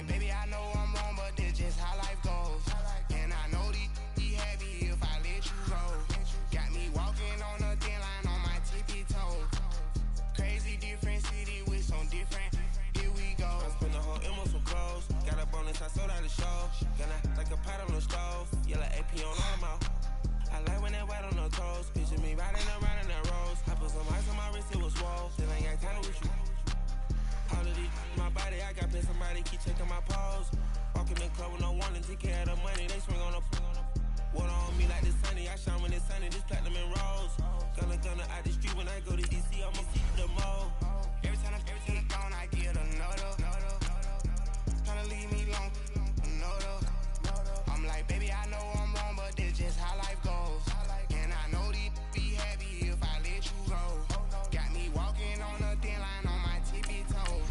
like, baby, I know I'm wrong, but this just how life goes. And I know these be happy if I let you go. Got me walking on a thin line on my tippy toe. Crazy different city with some different. Here we go. I spent the whole M on some clothes. Got a bonus, I sold out the show. Gonna like a pot on the stove. Yellow AP on all mouth. I like when that white on the toes. Picture me riding around in that rose. I put some ice on my wrist, it was swole. Still ain't got time with you. All of these, my body, I got been somebody keep checking my pose. Walking in club with no warning, take care of the money. They swing on the water on me like the sunny. I shine when it's sunny, this platinum and rose. Gonna out the street when I go to DC, I'ma see the mo. Every time I'm gone, I get another. Tryna leave me alone, another. I'm like, baby, I know I'm wrong, but this just how life goes. And I know these be happy if I let you go. Got me walking on a thin line on my tippy toes.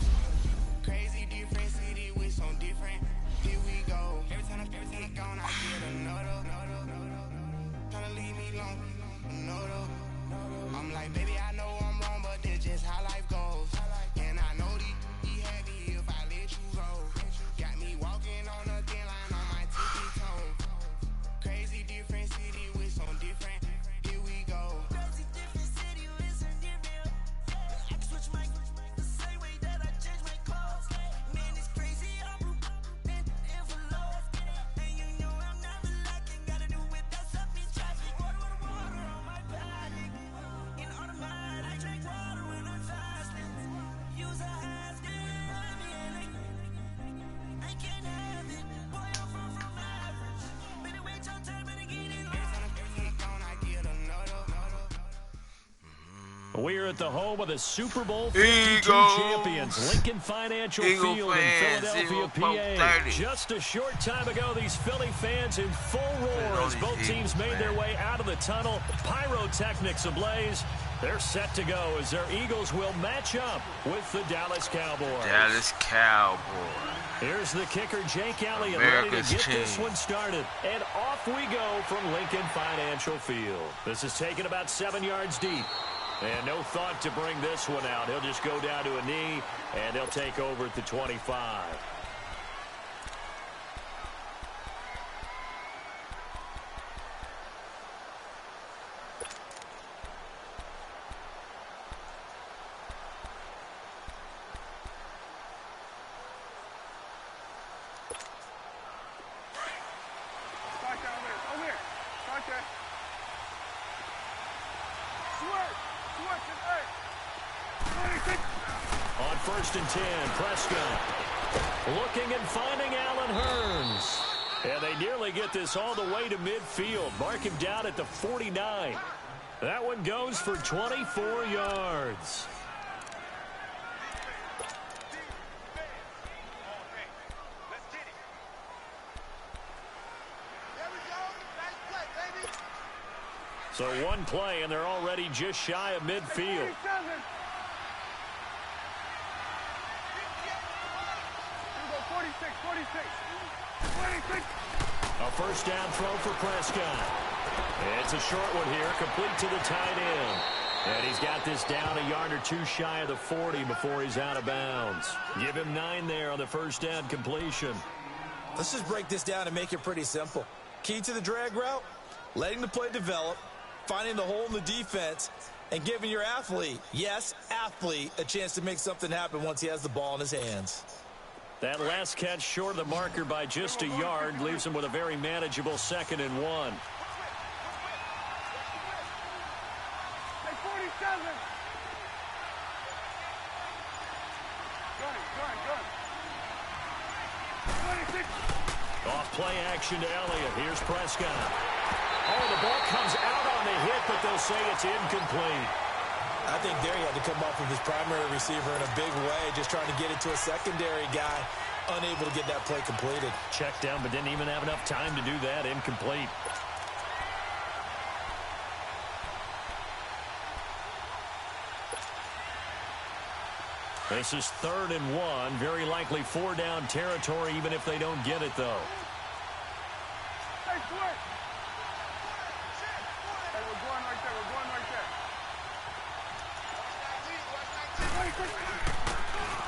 Crazy different city with some different. Here we go. Every time I'm gone, I get another. Tryna leave me alone, another. I'm like, baby, I know I'm wrong, but this just how life goes. And I know these be happy if I let you go. Got me walking on a thin line on my tippy toe. Crazy different city with some different. Here we go. Crazy different city with some different. I can switch my the same way that I change my clothes. Man, it's crazy. I'm in envelope. And you know I'm never lacking. Gotta do it. That's up in traffic. Water on my body. In automatic, I drink water when I'm fasting. Use a half I can't have it. Boy, I'm far from average. Better wait your turn, better get it. Every time I get another. We're at the home of the Super Bowl 52 champions, Lincoln Financial Field in Philadelphia, PA. Just a short time ago, these Philly fans in full roar as both teams made their way out of the tunnel. Pyrotechnics ablaze. They're set to go as their Eagles will match up with the Dallas Cowboys. Dallas Cowboys. Here's the kicker, Jake Elliott, ready to get this one started. And off we go from Lincoln Financial Field. This is taken about 7 yards deep. And no thought to bring this one out. He'll just go down to a knee, and he'll take over at the 25. On 1st and 10, Prescott looking and finding Allen Hurns. And they nearly get this all the way to midfield. Mark him down at the 49. That one goes for 24 yards. So one play, and they're already just shy of midfield. A first down throw for Prescott. It's a short one here, complete to the tight end. And he's got this down a yard or two shy of the 40 before he's out of bounds. Give him 9 there on the first down completion. Let's just break this down and make it pretty simple. Key to the drag route, letting the play develop, finding the hole in the defense, and giving your athlete, yes, athlete, a chance to make something happen once he has the ball in his hands. That last catch short of the marker by just a yard leaves him with a very manageable 2nd and 1. Off play action to Elliott. Here's Prescott. Oh, the ball comes out on the hit, but they'll say it's incomplete. I think there he had to come up with his primary receiver in a big way, just trying to get it to a secondary guy, unable to get that play completed. Checked down, but didn't even have enough time to do that. Incomplete. This is 3rd and 1. Very likely 4-down territory, even if they don't get it, though.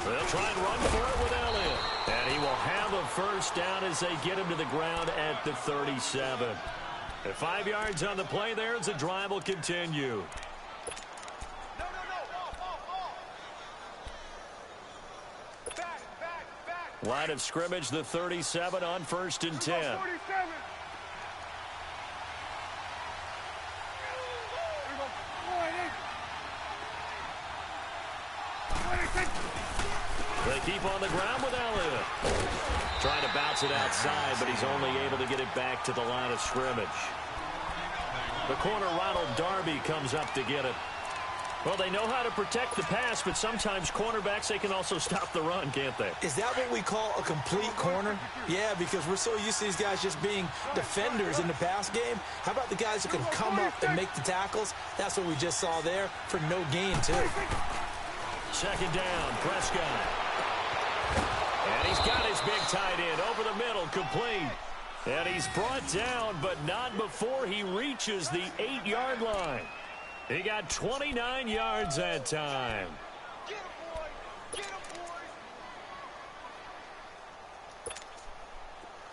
They'll try and run for it with Elliott. And he will have a first down as they get him to the ground at the 37. At 5 yards on the play there as the drive will continue. Line of scrimmage, the 37 on 1st and 10. They keep on the ground with Elliott. Trying to bounce it outside, but he's only able to get it back to the line of scrimmage. The corner, Ronald Darby, comes up to get it. Well, they know how to protect the pass, but sometimes cornerbacks, they can also stop the run, can't they? Is that what we call a complete corner? Yeah, because we're so used to these guys just being defenders in the pass game. How about the guys who can come up and make the tackles? That's what we just saw there for no gain, too. 2nd down, Prescott. And he's got his big tight end over the middle, complete. And he's brought down, but not before he reaches the 8-yard line. He got 29 yards that time. Get him, boy. Get him, boy.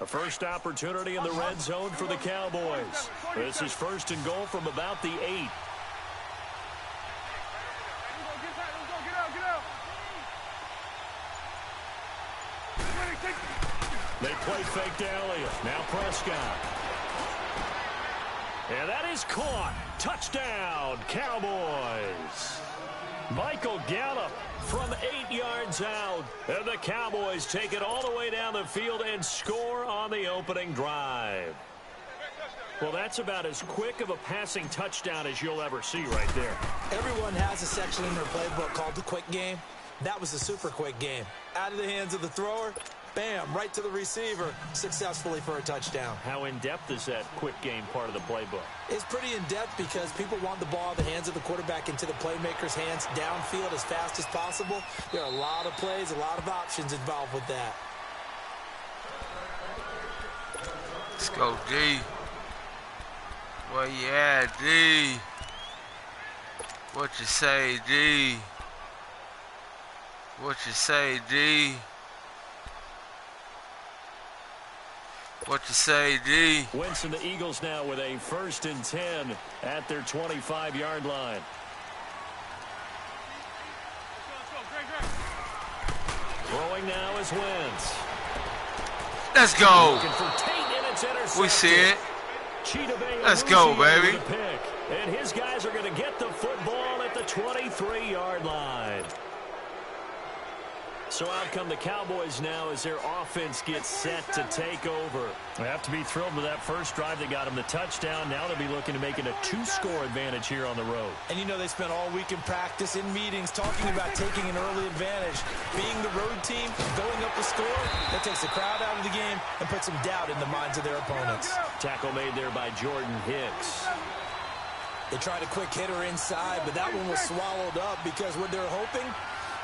A first opportunity in the red zone for the Cowboys. This is 1st and goal from about the 8. They play fake to Elliott. Now Prescott. And that is caught. Touchdown, Cowboys. Michael Gallup from 8 yards out. And the Cowboys take it all the way down the field and score on the opening drive. Well, that's about as quick of a passing touchdown as you'll ever see right there. Everyone has a section in their playbook called the quick game. That was a super quick game. Out of the hands of the thrower, bam, right to the receiver, successfully for a touchdown. How in-depth is that quick game part of the playbook? It's pretty in-depth because people want the ball in the hands of the quarterback into the playmaker's hands downfield as fast as possible. There are a lot of plays, a lot of options involved with that. Let's go, D. Where you at, D? What you say, D? What you say, D? What you say, D? Winston, the Eagles now with a 1st and 10 at their 25-yard line. Throwing now is Wentz. Let's go. Looking for Tate, and it's intercepted. We see it. Cheetah Let's go, baby. with the pick. And his guys are going to get the football at the 23-yard line. So out come the Cowboys now as their offense gets set to take over. They have to be thrilled with that first drive that got them the touchdown. Now they'll be looking to make it a 2-score advantage here on the road. And you know they spent all week in practice, in meetings, talking about taking an early advantage. Being the road team, going up the score, that takes the crowd out of the game and puts some doubt in the minds of their opponents. Tackle made there by Jordan Hicks. They tried a quick hitter inside, but that one was swallowed up because what they're hoping,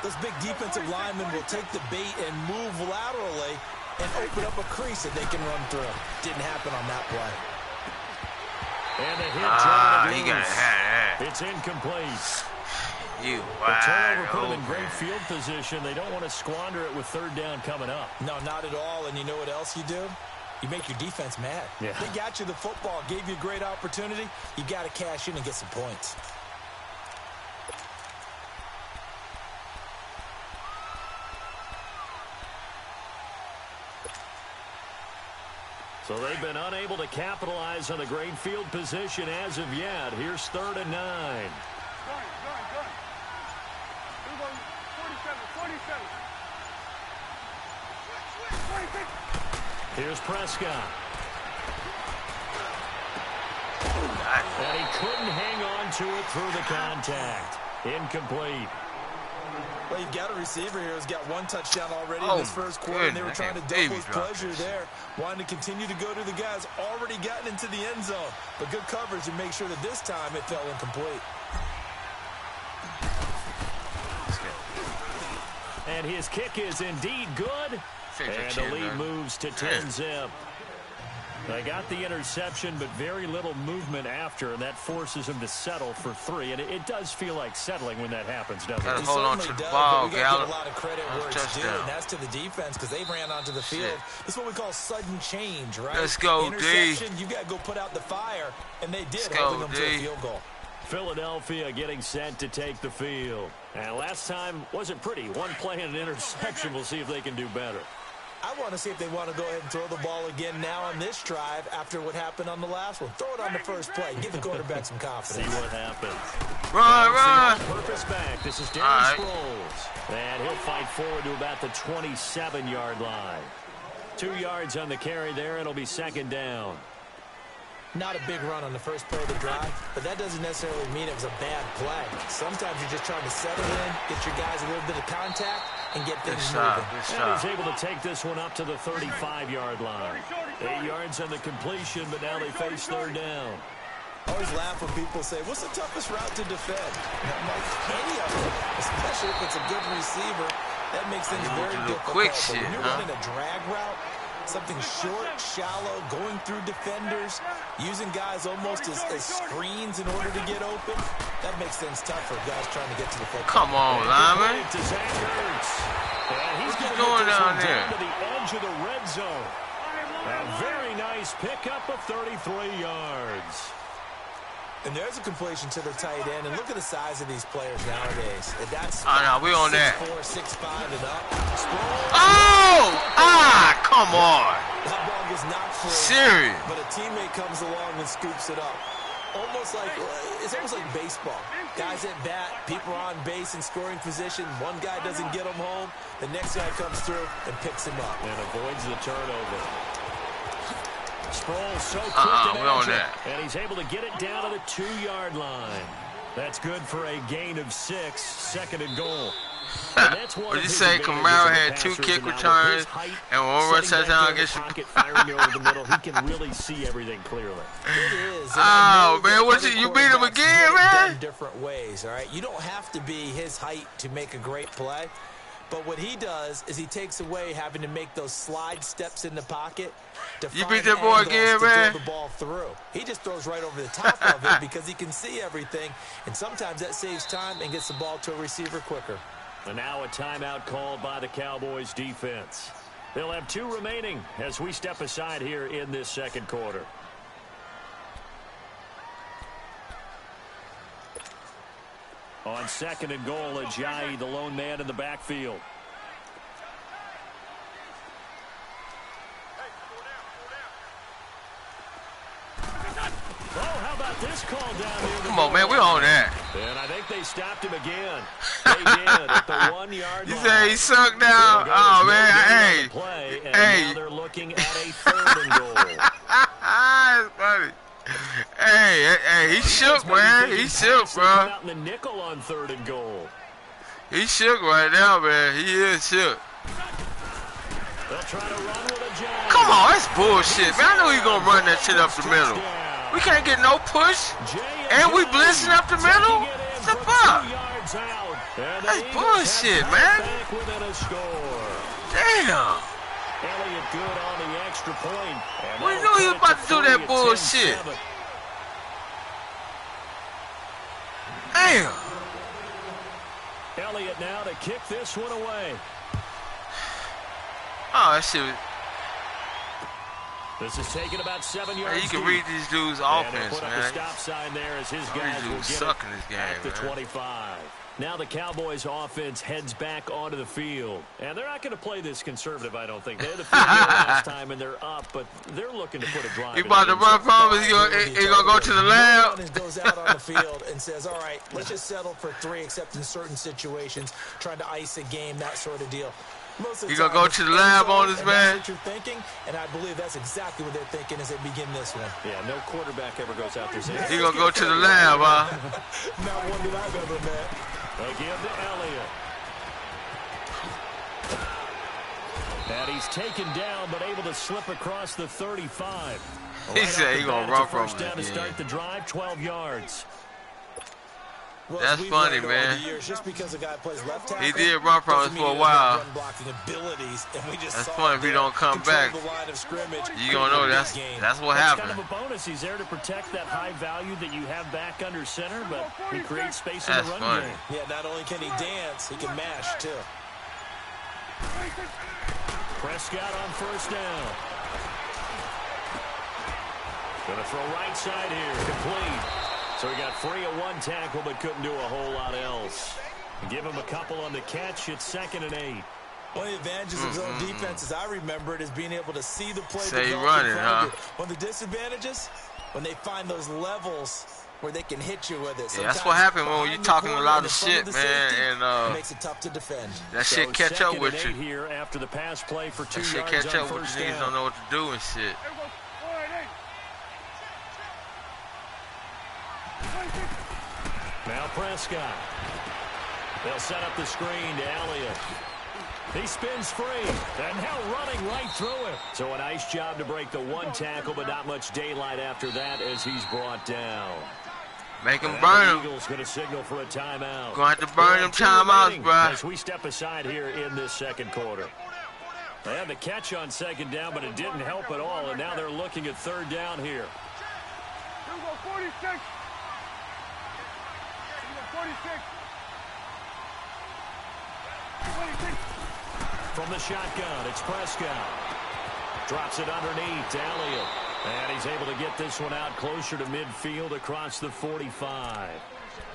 those big defensive linemen will take the bait and move laterally and open up a crease that they can run through. Didn't happen on that play. And the hit You gotta have that. It's incomplete. You The turnover put them in wide great open. field position. They don't want to squander it with 3rd down coming up. No, not at all. And you know what else you do? You make your defense mad. Yeah. They got you the football, gave you a great opportunity. You got to cash in and get some points. So they've been unable to capitalize on the great field position as of yet. Here's 3rd and 9. Here's Prescott. And he couldn't hang on to it through the contact. Incomplete. Well, you've got a receiver here who's got 1 touchdown already in this first quarter, and they were trying to double his pleasure there. Wanting to continue to go to the guys already gotten into the end zone. But good coverage and make sure that this time it fell incomplete. And his kick is indeed good. And the lead moves to 10-zip. They got the interception, but very little movement after, and that forces him to settle for 3. And it does feel like settling when that happens, doesn't it? Hold on to the ball, Gallup. A lot of credit where it's due, and that's to the defense because they ran onto the field. This is what we call sudden change, right? Let's go, D. You got to go put out the fire, and they did, holding them to a field goal. Philadelphia getting set to take the field. And last time wasn't pretty. One play and an interception. We'll see if they can do better. I want to see if they want to go ahead and throw the ball again now on this drive after what happened on the last one. Throw it on the first play. Give the quarterback some confidence. See what happens. Run. Purpose back. This is Darren Sproles. And he'll fight forward to about the 27-yard line. 2 yards on the carry there. It'll be second down. Not a big run on the first play of the drive, but that doesn't necessarily mean it was a bad play. Sometimes you're just trying to settle in, get your guys a little bit of contact, and get things moving. And he's able to take this one up to the 35-yard line. 8 yards on the completion, but now they face third down. I always laugh when people say, what's the toughest route to defend? And I'm like, any of them, especially if it's a good receiver. That makes things very difficult. Quick shit, when you're running a drag route, something short, shallow, going through defenders, using guys almost as screens in order to get open. That makes things tough for guys trying to get to the football. Come on, lineman. And he's what you doing down there? To the edge of the red zone. A very nice pickup of 33 yards. And there's a completion to the tight end. And look at the size of these players nowadays. And that's we on that. 6'4", 6'5", and up. Come on. That ball is not free. Serious. But a teammate comes along and scoops it up. It's almost like baseball. Guys at bat, people are on base in scoring position. One guy doesn't get him home. The next guy comes through and picks him up. And avoids the turnover. Sproles so quick and he's able to get it down to the 2-yard line. That's good for a gain of 6, second and goal. What did you say? Camaro had 2 kick returns and 1 run touchdown against pocket, firing over the middle. He can really see everything clearly. It is. Man, you beat him again, man? Different ways, all right? You don't have to be his height to make a great play. But what he does is he takes away having to make those slide steps in the pocket. You beat that boy again, man? Throw the ball through. He just throws right over the top of it because he can see everything. And sometimes that saves time and gets the ball to a receiver quicker. And now a timeout called by the Cowboys defense. They'll have 2 remaining as we step aside here in this second quarter. On second and goal, Ajayi, the lone man in the backfield. Oh, how about this call down here? Come on, man, we're on that. And I think they stopped him again. They did at the 1-yard line. You say he sunk down? Oh, man, Now they're looking at a third and goal. That's funny. He shook, man. He shook, bro. Out in the nickel on third and goal. He shook right now, man. He is shook. They'll try to run with a jab. Come on, that's bullshit, man. I know he's going to run that shit up the middle. We can't get no push. And we blitzing up the middle? What's the fuck? That's bullshit, man. Damn. Elliott good on the extra point. We knew he was about to do that bullshit. Damn. Elliott now to kick this one away. Oh, that shit was... This is taking about 7 yards. You can read these dudes' offense, put up man. a stop sign there as his guys will get sucking this game, at the man. 25. Now the Cowboys offense heads back onto the field. And they're not going to play this conservative, I don't think. They had the field goal last time, and they're up, but they're looking to put a drive. He about to run from him. He going to go to the lab. He goes out on the field and says, all right, let's just settle for 3, except in certain situations, trying to ice a game, that sort of deal. You gonna go to the lab on this, man? That's what you're thinking, and I believe that's exactly what they're thinking as they begin this one. Yeah, no quarterback ever goes out there saying, he gonna go to the lab, huh? Not one that I've ever met. They give to Elliott. And he's taken down, but able to slip across the 35. He said he gonna run from it. First down to start the drive, 12 yards. Well, that's funny, man. Years, just because a guy plays left tackle, he did run from us for a while. Abilities, and we just that's funny if he don't come back. You gonna know that's what happened. Kind of a bonus. He's there to protect that high value that you have back under center, but he creates space in the run game. Yeah, not only can he dance, he can mash too. Prescott on first down. Gonna throw right side here, complete. So he got free of one tackle, but couldn't do a whole lot else. Give him a couple on the catch. It's 2nd and 8. One of the advantages of zone defense, as I remember it, is being able to see the play. Say you running, huh? One of the disadvantages, when they find those levels where they can hit you with it. Yeah, that's what happened when you're talking a lot of shit, man, and it makes it tough to defend. That shit catch up with you. Here after the pass play for 2 that shit yards catch on up with first you. down. Don't know what to do and shit. Now Prescott. They'll set up the screen to Elliott. He spins free, and now running right through it. So a nice job to break the one tackle, but not much daylight after that as he's brought down. Make him burn him. Eagles going to signal for a timeout. Gonna have to burn them timeouts, bro. As we step aside here in this second quarter. They had the catch on second down, but it didn't help at all, and now they're looking at third down here. 46. 46. From the shotgun, it's Prescott. Drops it underneath to Elliott. And he's able to get this one out closer to midfield across the 45.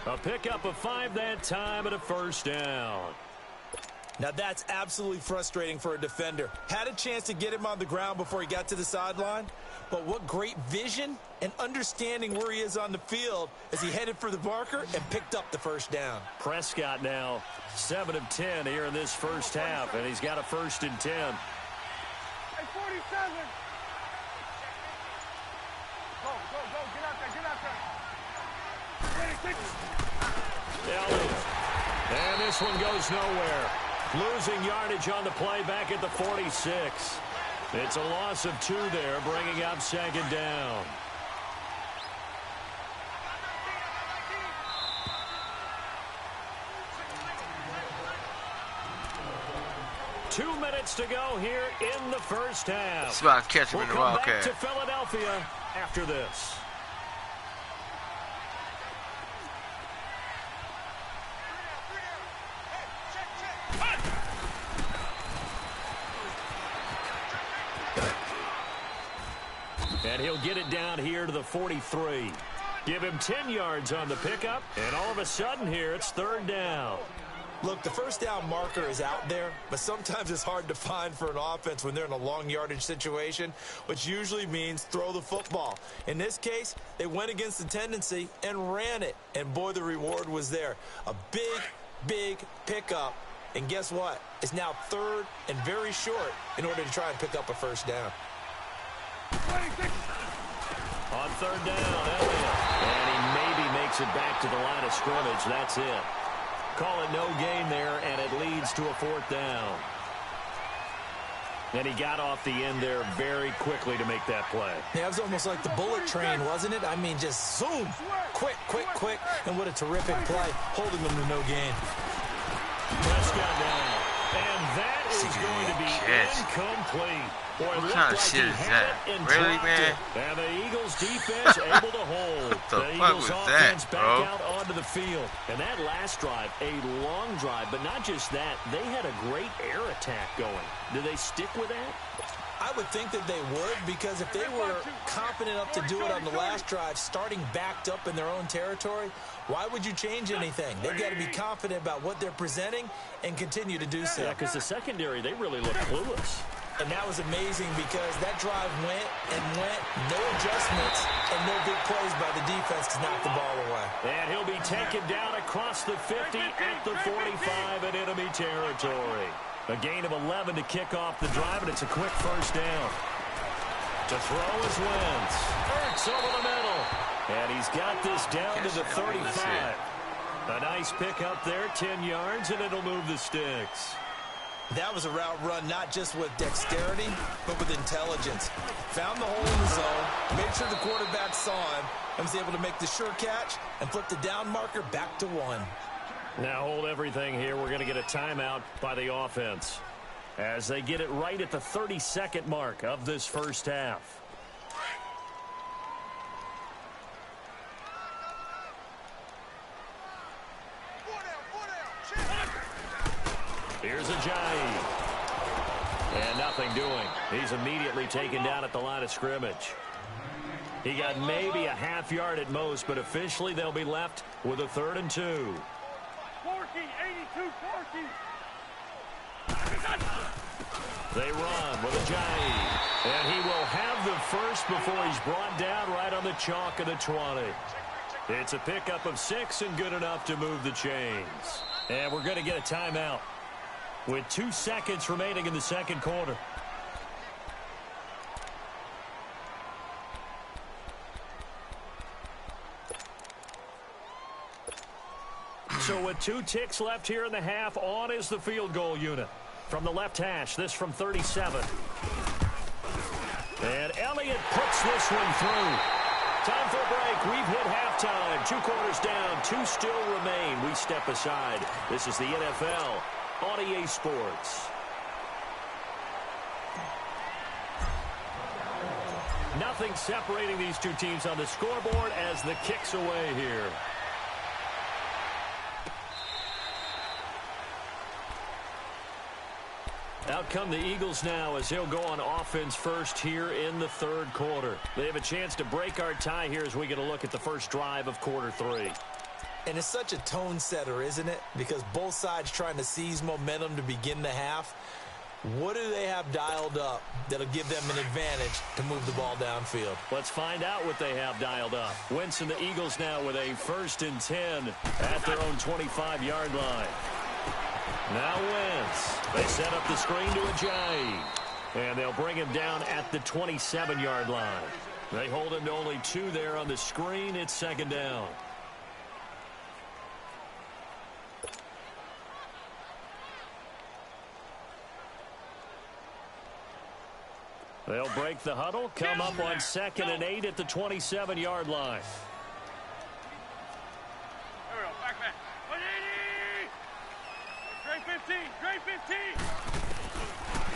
A pickup of 5 that time and a first down. Now that's absolutely frustrating for a defender. Had a chance to get him on the ground before he got to the sideline, but what great vision and understanding where he is on the field as he headed for the marker and picked up the first down. Prescott now 7 of 10 here in this first half, and he's got a 1st and 10. Hey, 47. Go, get out there. Elliott. And this one goes nowhere. Losing yardage on the play back at the 46. It's a loss of 2 there, bringing up second down. Two minutes to go here in the first half. It's about to catch him in the Wildcat. We'll come back to Philadelphia after this. And he'll get it down here to the 43. Give him 10 yards on the pickup, and all of a sudden here it's third down. Look, the first down marker is out there, but sometimes it's hard to find for an offense when they're in a long yardage situation, which usually means throw the football. In this case, they went against the tendency and ran it, and boy, the reward was there. A big pickup, and guess what? It's now third and very short in order to try and pick up a first down. 26. On third down, Elliott. And he maybe makes it back to the line of scrimmage. That's it. Call it no gain there, and it leads to a 4th down. And he got off the end there very quickly to make that play. Yeah, it was almost like the bullet train, wasn't it? I mean, just zoom. Quick. And what a terrific play, holding them to no gain. Prescott down. And that is going to be incomplete. Boy, what kind of shit is that? Really, man? And the Eagles defense able to hold. The Eagles offense that, back out onto the field. And that last drive, a long drive, but not just that, they had a great air attack going. Do they stick with that? I would think that they would, because if they were confident enough to do it on the last drive, starting backed up in their own territory, why would you change anything? They've got to be confident about what they're presenting and continue to do so. Yeah, because the secondary, they really look clueless. And that was amazing because that drive went, no adjustments, and no big plays by the defense to knock the ball away. And he'll be taken down across the 50 at the 45 in enemy territory. A gain of 11 to kick off the drive, and it's a quick first down. To throw is Wentz. Hurts over the middle. And he's got this down to the 35. A nice pick up there, 10 yards, and it'll move the sticks. That was a route run not just with dexterity, but with intelligence. Found the hole in the zone, made sure the quarterback saw him, and was able to make the sure catch and flip the down marker back to 1. Now hold everything here. We're going to get a timeout by the offense as they get it right at the 30-second mark of this first half. Here's Ajayi. And nothing doing. He's immediately taken down at the line of scrimmage. He got maybe a half yard at most, but officially they'll be left with a 3rd and 2. 82, 40. They run with Ajayi. And he will have the first before he's brought down right on the chalk of the 20. It's a pickup of 6 and good enough to move the chains. And we're going to get a timeout with 2 seconds remaining in the second quarter. So with 2 ticks left here in the half, on is the field goal unit. From the left hash, this from 37. And Elliott puts this one through. Time for a break. We've hit halftime. 2 quarters down, 2 still remain. We step aside. This is the NFL on EA Sports. Nothing separating these 2 teams on the scoreboard as the kick's away here. Out come the Eagles now as he'll go on offense first here in the 3rd quarter. They have a chance to break our tie here as we get a look at the first drive of quarter 3. And it's such a tone setter, isn't it? Because both sides trying to seize momentum to begin the half. What do they have dialed up that'll give them an advantage to move the ball downfield? Let's find out what they have dialed up. Wentz and the Eagles now with a 1st and 10 at their own 25-yard line. Now Wentz. They set up the screen to Ajayi. And they'll bring him down at the 27-yard line. They hold him to only 2 there on the screen. It's 2nd down. They'll break the huddle, come up on 2nd and 8 at the 27-yard line. There we go, back. 180! Great 15, great 15!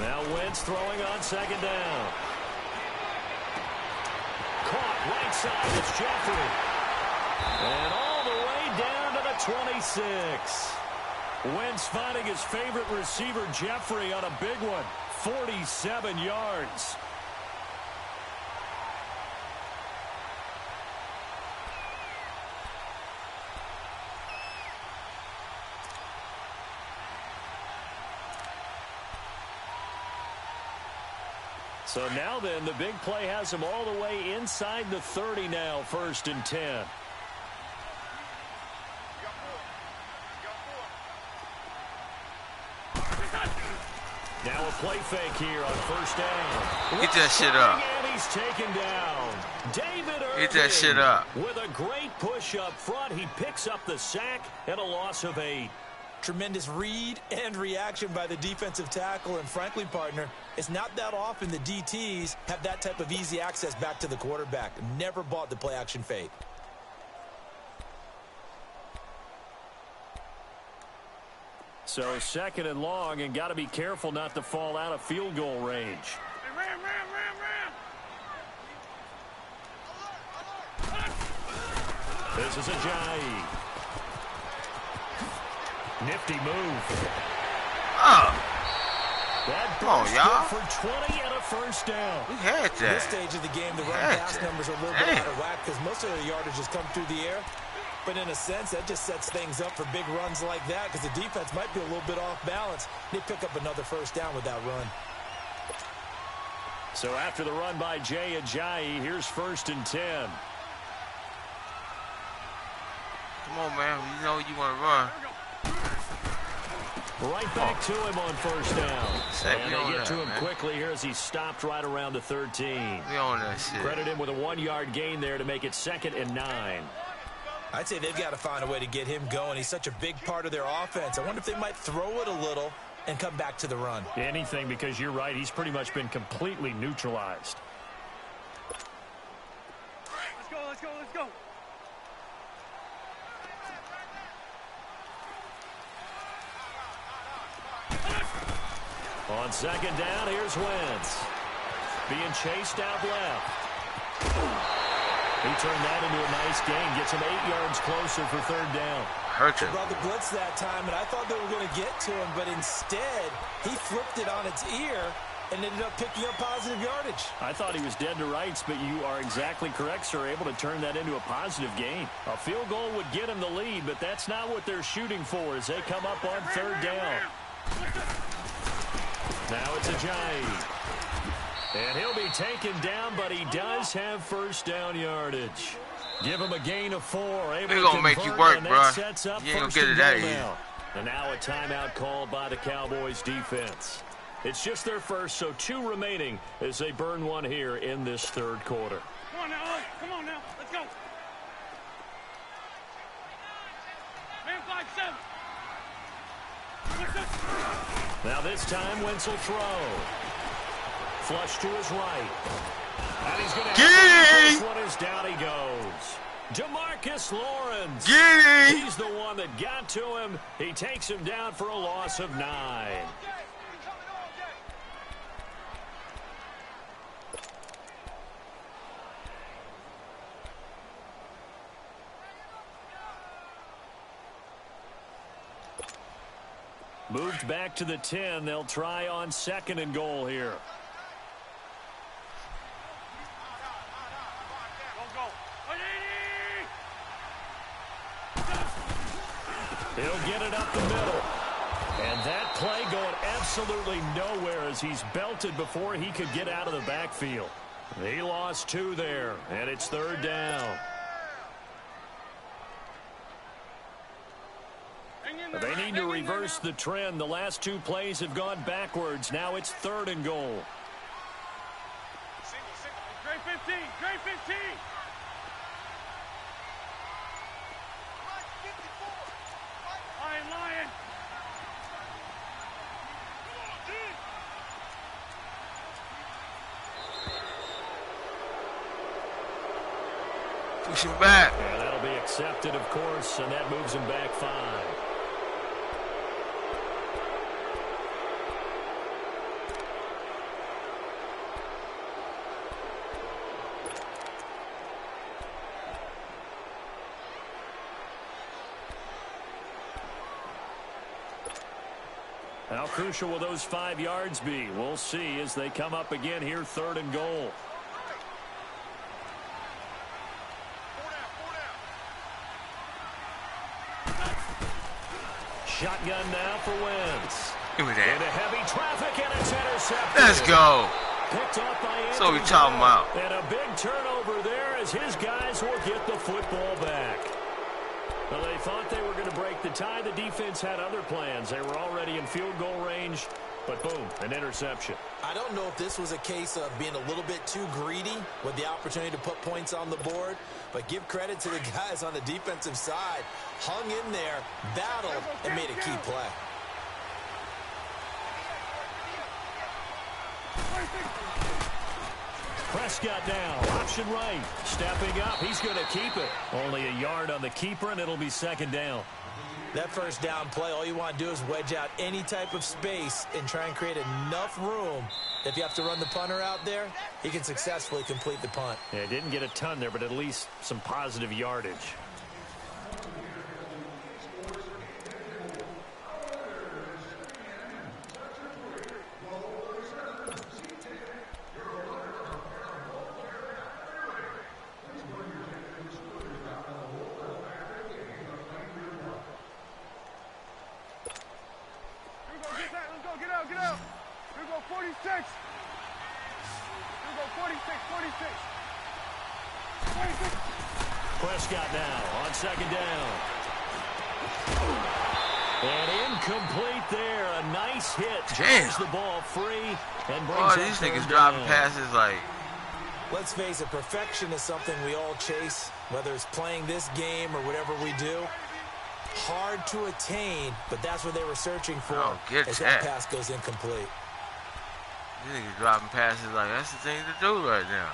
Now Wentz throwing on 2nd down. Caught right side, it's Jeffrey. And all the way down to the 26. Wentz finding his favorite receiver, Jeffrey, on a big one. 47 yards. So now then, the big play has him all the way inside the 30 now, 1st and 10. Now a play fake here on 1st down. Get that shit up. And he's taken down. David Irving. Get that shit up. With a great push up front, he picks up the sack and a loss of 8. Tremendous read and reaction by the defensive tackle. And frankly, partner, it's not that often the DTs have that type of easy access back to the quarterback. Never bought the play action fake. So 2nd and long, and got to be careful not to fall out of field goal range. Hey, ram! This is Ajayi. Nifty move. That burst for 20 and a 1st down. We had that. This stage of the game, the run-pass numbers are a little bit out of whack because most of their yardage has come through the air. But in a sense, that just sets things up for big runs like that because the defense might be a little bit off balance. They pick up another 1st down with that run. So after the run by Jay Ajayi, here's 1st and 10. Come on, man. You know you want to run. Right back to him on 1st down. And they get to him man. quickly here as he stopped right around the 13. We on that shit. Credit him with a 1-yard gain there to make it 2nd and 9. I'd say they've got to find a way to get him going. He's such a big part of their offense. I wonder if they might throw it a little and come back to the run. Anything, because you're right. He's pretty much been completely neutralized. Let's go, let's go, let's go. On second down, here's Wentz. Being chased out left. He turned that into a nice gain. Gets him 8 yards closer for third down. Hurt you. They brought the blitz that time, and I thought they were going to get to him, but instead, he flipped it on its ear and ended up picking up positive yardage. I thought he was dead to rights, but you are exactly correct, sir. Able to turn that into a positive gain. A field goal would get him the lead, but that's not what they're shooting for as they come up on third down. Now it's Ajayi. And he'll be taken down, but he does have first down yardage. Give him a gain of 4. They're going to make you work, bro. You ain't going to get it that easy. And now a timeout called by the Cowboys defense. It's just their first, so 2 remaining as they burn one here in this third quarter. Come on now, come on now, let's go. Man 5-7. Now this time, Wentz will throw. Flush to his right. And he's going to have this one as down he goes. DeMarcus Lawrence. He's the one that got to him. He takes him down for a loss of 9. Moved back to the 10. They'll try on second and goal here. He'll get it up the middle. And that play going absolutely nowhere as he's belted before he could get out of the backfield. He lost 2 there, and it's third down. They need to reverse the trend. The last 2 plays have gone backwards. Now it's third and goal. Great 15, great 15. Lion. Push him back. And that'll be accepted, of course, and that moves him back 5. How crucial will those 5 yards be? We'll see as they come up again here, third and goal. Shotgun now for Wentz. Give me that. Into heavy traffic, and it's intercepted. Let's go. Picked off by Anthony. That's what we're talking about. And a big turnover there as his guys will get the football back. Well, they thought they were going to break the tie. The defense had other plans. They were already in field goal range, but boom, an interception. I don't know if this was a case of being a little bit too greedy with the opportunity to put points on the board, but give credit to the guys on the defensive side. Hung in there, battled, and made a key play. Prescott now, option right, stepping up. He's going to keep it. Only a yard on the keeper, and it'll be second down. That first down play, all you want to do is wedge out any type of space and try and create enough room. If you have to run the punter out there, he can successfully complete the punt. Yeah, didn't get a ton there, but at least some positive yardage. Prescott now on second down. And incomplete there. A nice hit. Drives the ball free and brings these niggas driving passes like. Let's face it, perfection is something we all chase, whether it's playing this game or whatever we do. Hard to attain, but that's what they were searching for. Oh, get as that. pass goes incomplete. These niggas dropping passes like that's the thing to do right now.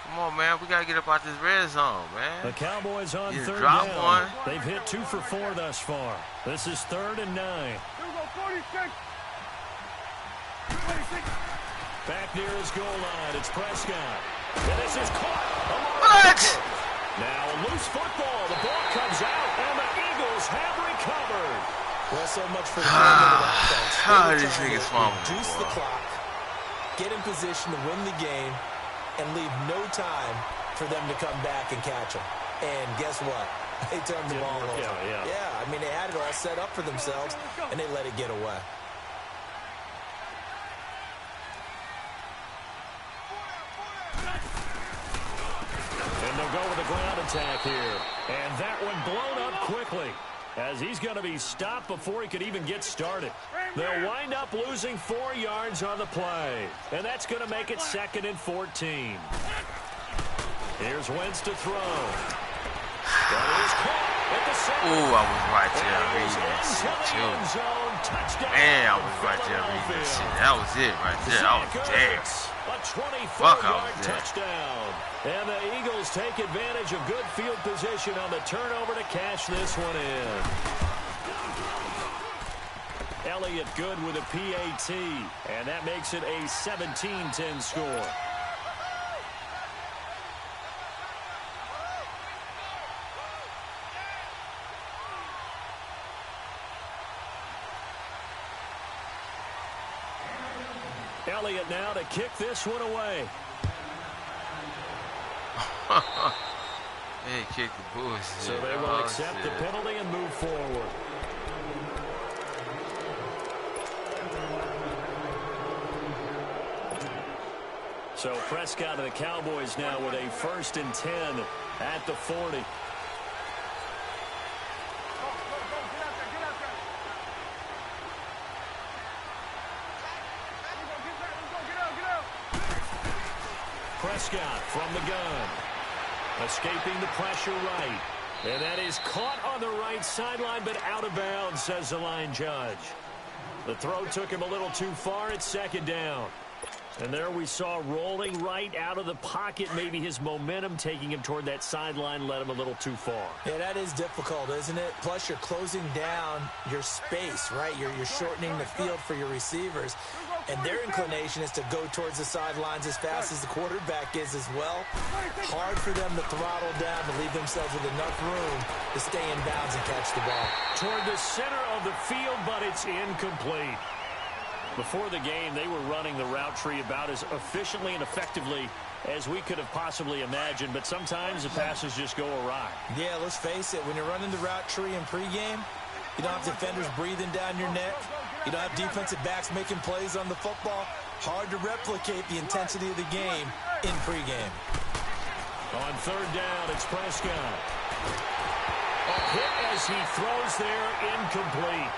Come on, man. We got to get up out this red zone, man. The Cowboys on You third drop down. one. They've hit 2 for 4 thus far. This is 3rd and 9. Here we go, 46. 26. Back near his goal line, it's Prescott. And this is caught. What? Now a loose football. The ball comes out, and the Eagles have recovered. Well, so much for the offense. These niggas fumble. Reduce the clock, get in position to win the game, and leave no time for them to come back and catch them. And guess what? They turned the ball over. Yeah, I mean, they had it all set up for themselves, and they let it get away. And they'll go with a ground attack here. And that one blown up quickly, as he's going to be stopped before he could even get started. They'll wind up losing 4 yards on the play. And that's going to make it 2nd and 14. Here's Wentz to throw. That is caught at the center. Ooh, I was right there reading that shit, too. Man, I was right there reading that shit. That was it right there. I was there. A 24-yard Fuck, I was there. touchdown. And the Eagles take advantage of good field position on the turnover to cash this one in. Elliott good with a PAT, and that makes it a 17-10 score. Elliott now to kick this one away. Hey, kick the bullshit. So they will accept the penalty and move forward. So Prescott and the Cowboys now with a 1st and 10 at the 40. Prescott from the gun. Escaping the pressure right. And that is caught on the right sideline, but out of bounds, says the line judge. The throw took him a little too far. It's 2nd down. And there we saw rolling right out of the pocket. Maybe his momentum taking him toward that sideline led him a little too far. Yeah, that is difficult, isn't it? Plus, you're closing down your space, right? You're shortening the field for your receivers. And their inclination is to go towards the sidelines as fast as the quarterback is as well. Hard for them to throttle down to leave themselves with enough room to stay in bounds and catch the ball. Toward the center of the field, but it's incomplete. Before the game, they were running the route tree about as efficiently and effectively as we could have possibly imagined, but sometimes the passes just go awry. Yeah, let's face it, when you're running the route tree in pregame, you don't have defenders breathing down your neck. You don't have defensive backs making plays on the football. Hard to replicate the intensity of the game in pregame. On 3rd down, it's Prescott. A hit as he throws there, incomplete.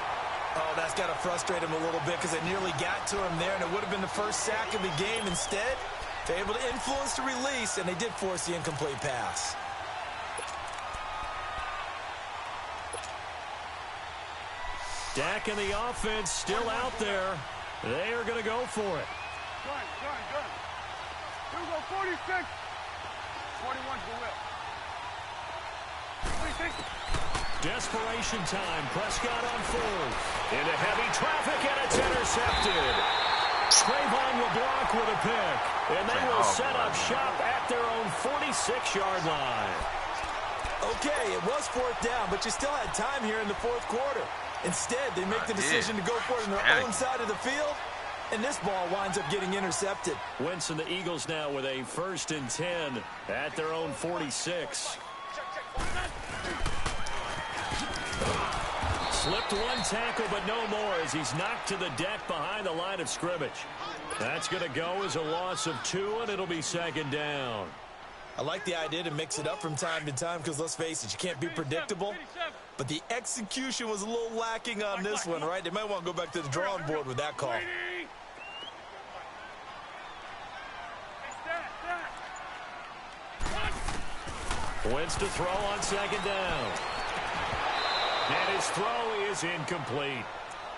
Oh, that's got to frustrate him a little bit because they nearly got to him there, and it would have been the first sack of the game. Instead, they're able to influence the release, and they did force the incomplete pass. Dak and the offense still out there. They are going to go for it. Gun. Here we go, 46. 41's the whip. 26. Desperation time. Prescott on 4th. Into heavy traffic, and it's intercepted. Trayvon will block with a pick. And they will set up shop at their own 46-yard line. Okay, it was 4th down, but you still had time here in the 4th quarter. Instead, they make the decision to go for it on their own side of the field, and this ball winds up getting intercepted. Wentz and the Eagles now with a 1st and 10 at their own 46. Slipped one tackle, but no more as he's knocked to the deck behind the line of scrimmage. That's going to go as a loss of 2, and it'll be 2nd down. I like the idea to mix it up from time to time because, let's face it, you can't be predictable. But the execution was a little lacking on this one, right? They might want to go back to the drawing board with that call. Wentz to throw on 2nd down. And his throw is incomplete.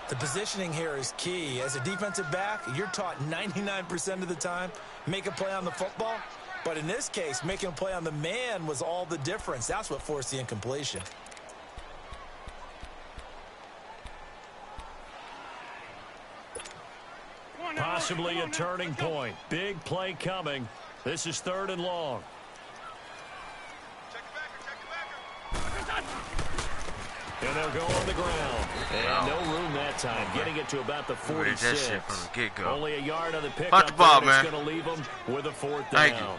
The positioning here is key. As a defensive back, you're taught 99% of the time, make a play on the football. But in this case, making a play on the man was all the difference. That's what forced the incompletion. Possibly a turning point. Big play coming. This is 3rd and long. And they'll go on the ground. And no room that time. Getting it to about the 46. Only a yard on the pickup. It's going to leave them with a 4th down.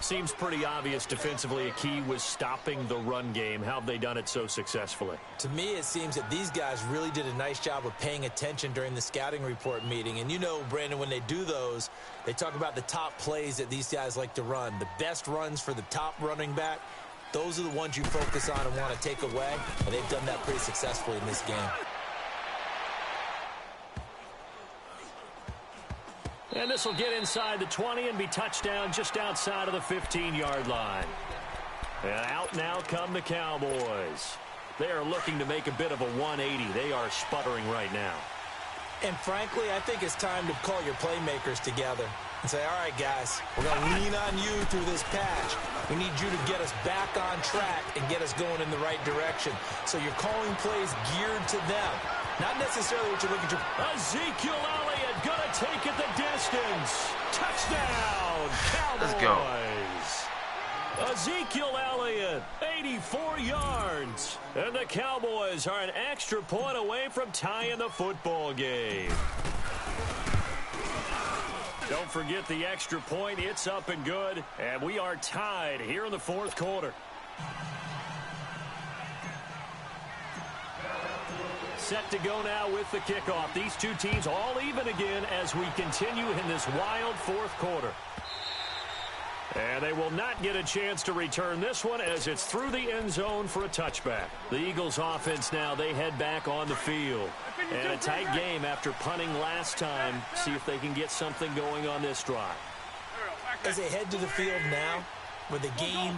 Seems pretty obvious defensively a key was stopping the run game. How have they done it so successfully? To me, it seems that these guys really did a nice job of paying attention during the scouting report meeting. And you know, Brandon, when they do those, they talk about the top plays that these guys like to run. The best runs for the top running back. Those are the ones you focus on and want to take away. And they've done that pretty successfully in this game. And this will get inside the 20 and be touchdown just outside of the 15-yard line. And out now come the Cowboys. They are looking to make a bit of a 180. They are sputtering right now. And frankly, I think it's time to call your playmakers together and say, all right, guys, we're going to lean on you through this patch. We need you to get us back on track and get us going in the right direction. So you're calling plays geared to them. Not necessarily what you're looking to. Ezekiel Elliott going to take it the distance. Touchdown, Cowboys. Let's go. Ezekiel Elliott, 84 yards. And the Cowboys are an extra point away from tying the football game. Don't forget the extra point. It's up and good. And we are tied here in the 4th quarter. Set to go now with the kickoff. These two teams all even again as we continue in this wild 4th quarter. And they will not get a chance to return this one as it's through the end zone for a touchback. The Eagles offense now, they head back on the field. And a tight game after punting last time. See if they can get something going on this drive. As they head to the field now, with the game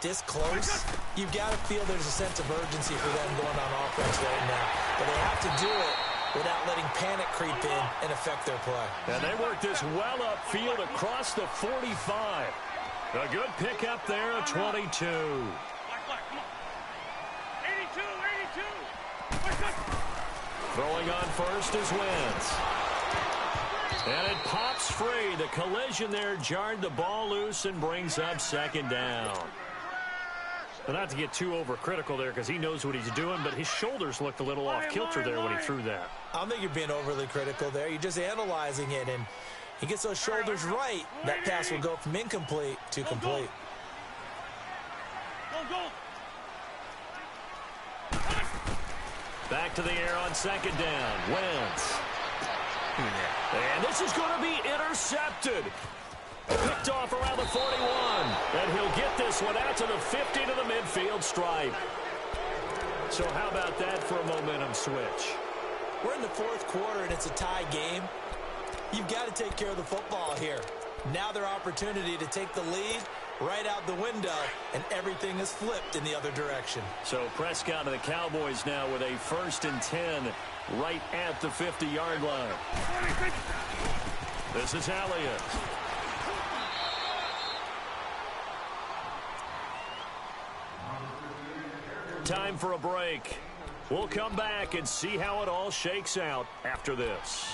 this close, you've got to feel there's a sense of urgency for them going on offense right now. But they have to do it without letting panic creep in and affect their play. And they work this well upfield across the 45. A good pickup there at 22. Throwing on first is Wentz. And it pops free. The collision there jarred the ball loose and brings up 2nd down. But not to get too overcritical there because he knows what he's doing, but his shoulders looked a little off kilter there when he threw that. I don't think you're being overly critical there. You're just analyzing it, and he gets those shoulders right. That pass will go from incomplete to complete. Back to the air on 2nd down. Wentz. And this is going to be intercepted. Picked off around the 41. And he'll get this one out to the 50 to the midfield stripe. So how about that for a momentum switch? We're in the 4th quarter, and it's a tie game. You've got to take care of the football here. Now their opportunity to take the lead right out the window, and everything is flipped in the other direction. So Prescott and the Cowboys now with a 1st and 10 right at the 50-yard line. This is Elliott. Time for a break. We'll come back and see how it all shakes out after this.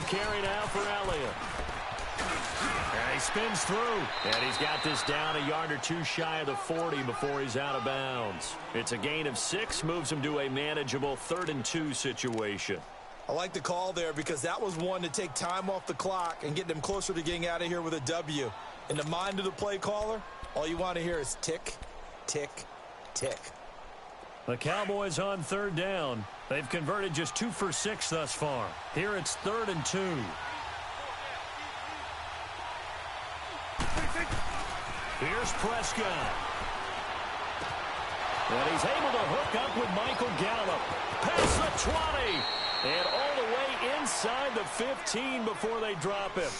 Carry now for Elliott. And he spins through. And he's got this down a yard or two shy of the 40 before he's out of bounds. It's a gain of 6, moves him to a manageable 3rd and 2 situation. I like the call there because that was one to take time off the clock and get them closer to getting out of here with a W. In the mind of the play caller, all you want to hear is tick, tick, tick. The Cowboys on 3rd down. They've converted just 2 for 6 thus far. Here it's 3rd and 2. Here's Prescott. And he's able to hook up with Michael Gallup. Past the 20. And all the way inside the 15 before they drop him.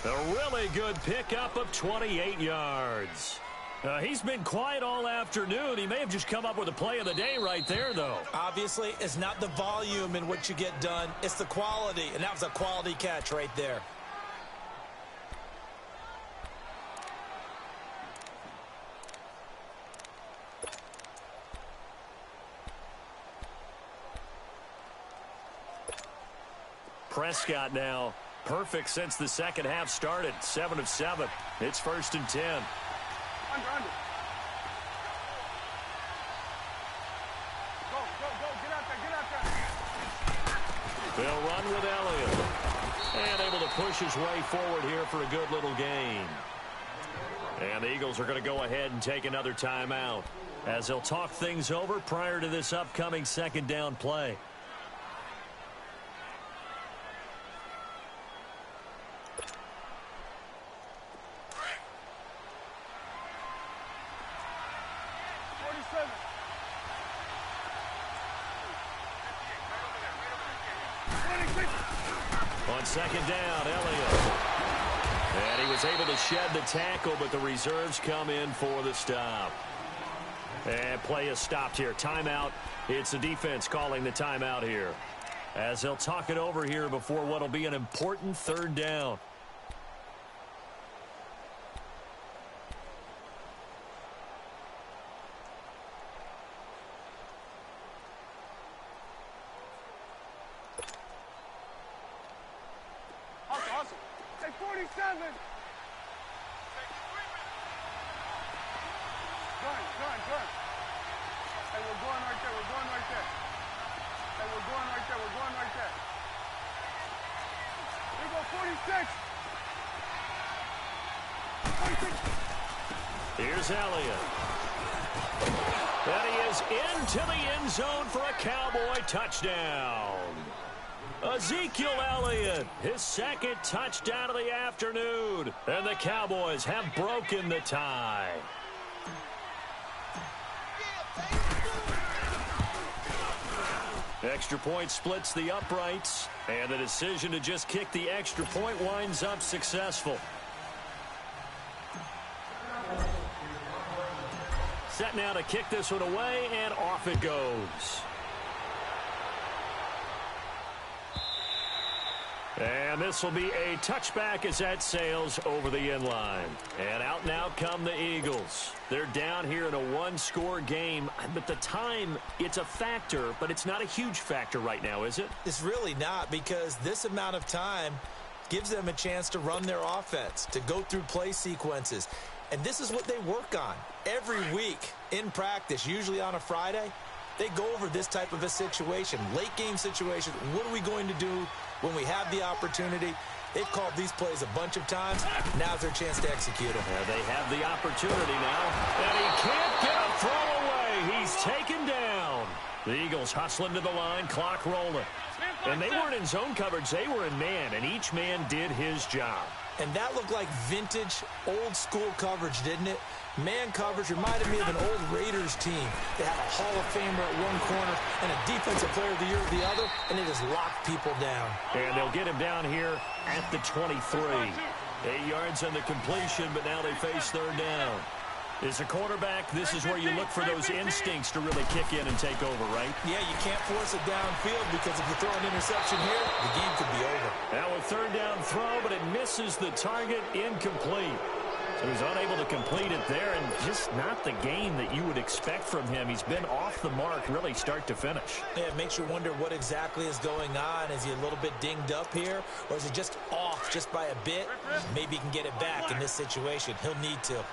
A really good pickup of 28 yards. He's been quiet all afternoon. He may have just come up with a play of the day right there, though. Obviously, it's not the volume in what you get done. It's the quality, and that was a quality catch right there. Prescott now perfect since the second half started. 7 of 7. It's 1st and 10. Under. Go, get out there. They'll run with Elliott. And able to push his way forward here for a good little gain. And the Eagles are going to go ahead and take another timeout as they'll talk things over prior to this upcoming 2nd down play. On 2nd down, Elliott. And he was able to shed the tackle, but the reserves come in for the stop. And play is stopped here. Timeout. It's the defense calling the timeout here, as they'll talk it over here before what will be an important 3rd down. Awesome. Hey, 47. Gun. Hey, we're going right there. Hey, we're going right there. Here we go, 46. Here's Elliott. And he is into the end zone for a Cowboy touchdown. Ezekiel Elliott, his 2nd touchdown of the afternoon. And the Cowboys have broken the tie. Extra point splits the uprights, and the decision to just kick the extra point winds up successful. Set now to kick this one away, and off it goes. And this will be a touchback as that sails over the end line. And out now come the Eagles. They're down here in a 1-score game. But the time, it's a factor, but it's not a huge factor right now, is it? It's really not, because this amount of time gives them a chance to run their offense, to go through play sequences. And this is what they work on every week in practice, usually on a Friday. They go over this type of a situation, late game situation. What are we going to do when we have the opportunity? They've called these plays a bunch of times. Now's their chance to execute them. They have the opportunity now. And he can't get a throw away. He's taken down. The Eagles hustling to the line, clock rolling. And they weren't in zone coverage. They were in man, and each man did his job. And that looked like vintage, old-school coverage, didn't it? Man coverage reminded me of an old Raiders team. They had a Hall of Famer at one corner and a Defensive Player of the Year at the other, and they just locked people down. And they'll get him down here at the 23. 8 yards on the completion, but now they face 3rd down. As a quarterback, this is where you look for those instincts to really kick in and take over, right? Yeah, you can't force it downfield, because if you throw an interception here, the game could be over. Now a 3rd down throw, but it misses the target, incomplete. So he's unable to complete it there, and just not the game that you would expect from him. He's been off the mark, really start to finish. Yeah, it makes you wonder what exactly is going on. Is he a little bit dinged up here, or is he just off just by a bit? Maybe he can get it back in this situation. He'll need to.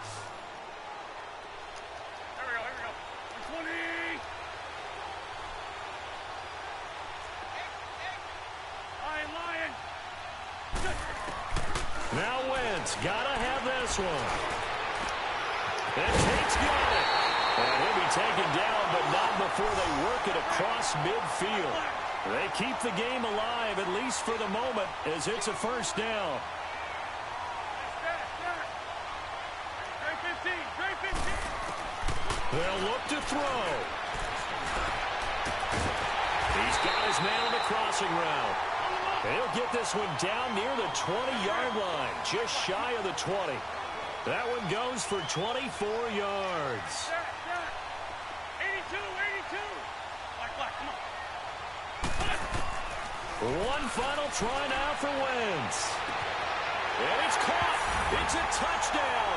Now Wentz, gotta have this one. And Tate's got it. And he'll be taken down, but not before they work it across midfield. They keep the game alive, at least for the moment, as it's a first down. They'll look to throw. He's got his man on the crossing route. He'll get this one down near the 20-yard line, just shy of the 20. That one goes for 24 yards. 82, 82. Come on. One final try now for Wentz. And it's caught. It's a touchdown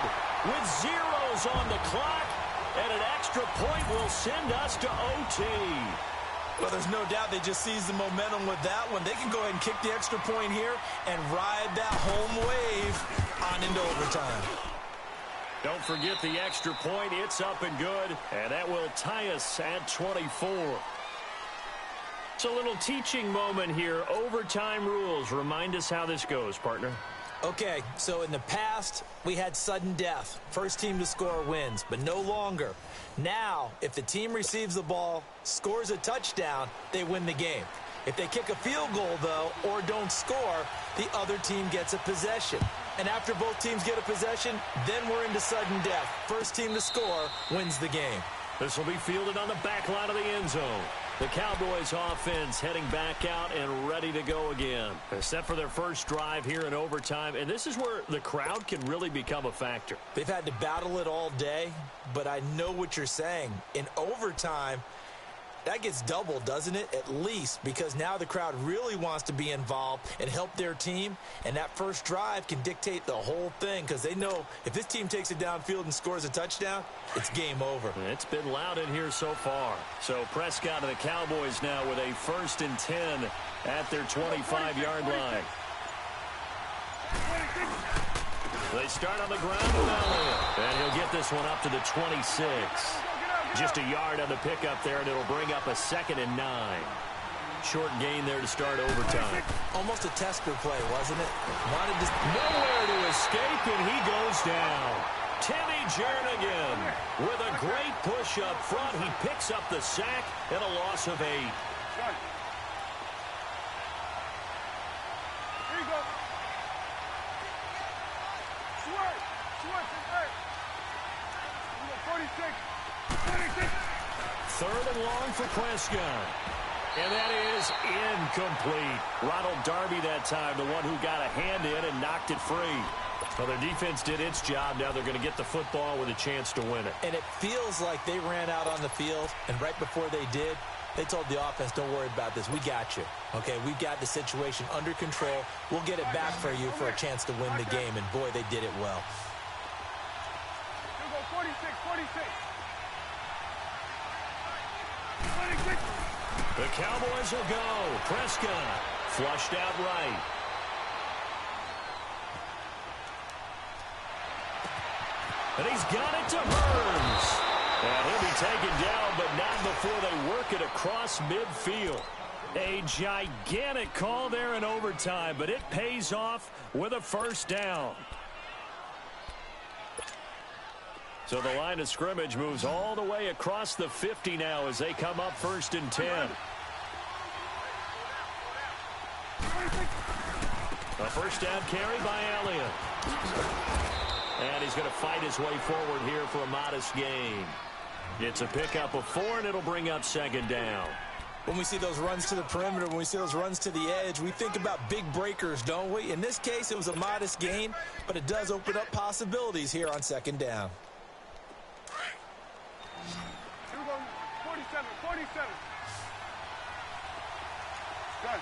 with zeros on the clock. And an extra point will send us to OT. Well, there's no doubt they just seized the momentum with that one. They can go ahead and kick the extra point here and ride that home wave on into overtime. Don't forget the extra point. It's up and good. And that will tie us at 24. It's a little teaching moment here. Overtime rules. Remind us how this goes, partner. Okay, so in the past, we had sudden death. First team to score wins, but no longer. Now, if the team receives the ball, scores a touchdown, they win the game. If they kick a field goal, though, or don't score, the other team gets a possession. And after both teams get a possession, then we're into sudden death. First team to score wins the game. This will be fielded on the back line of the end zone. The Cowboys offense heading back out and ready to go again. They're set for their first drive here in overtime, and this is where the crowd can really become a factor. They've had to battle it all day, but I know what you're saying. In overtime, that gets doubled, doesn't it? At least, because now the crowd really wants to be involved and help their team, and that first drive can dictate the whole thing because they know if this team takes it downfield and scores a touchdown, it's game over. It's been loud in here so far. So Prescott and the Cowboys now with a 1st and 10 at their 25-yard line. They start on the ground with Elliott, and he'll get this one up to the 26. Just a yard on the pickup there, and it'll bring up a 2nd and 9. Short gain there to start overtime. Almost a tester play, wasn't it? Wanted to... Nowhere to escape, and he goes down. Timmy Jernigan with a great push up front. He picks up the sack and a loss of 8. Here you go. Schwartz is hurt. 46. 3rd and long for Prescott. And that is incomplete. Ronald Darby that time, the one who got a hand in and knocked it free. Well, their defense did its job. Now they're going to get the football with a chance to win it. And it feels like they ran out on the field, and right before they did, they told the offense, don't worry about this. We got you. Okay, we got the situation under control. We'll get it back for you for a chance to win the game. And, boy, they did it well. Here we go, 46, 46. The Cowboys will go. Prescott flushed out right. And he's got it to Burns. And he'll be taken down, but not before they work it across midfield. A gigantic call there in overtime, but it pays off with a 1st down. So the line of scrimmage moves all the way across the 50 now as they come up 1st and 10. A 1st down carry by Elliott. And he's going to fight his way forward here for a modest gain. It's a pickup of 4, and it'll bring up 2nd down. When we see those runs to the perimeter, when we see those runs to the edge, we think about big breakers, don't we? In this case, it was a modest gain, but it does open up possibilities here on 2nd down. Here we go, 47, 47. Done.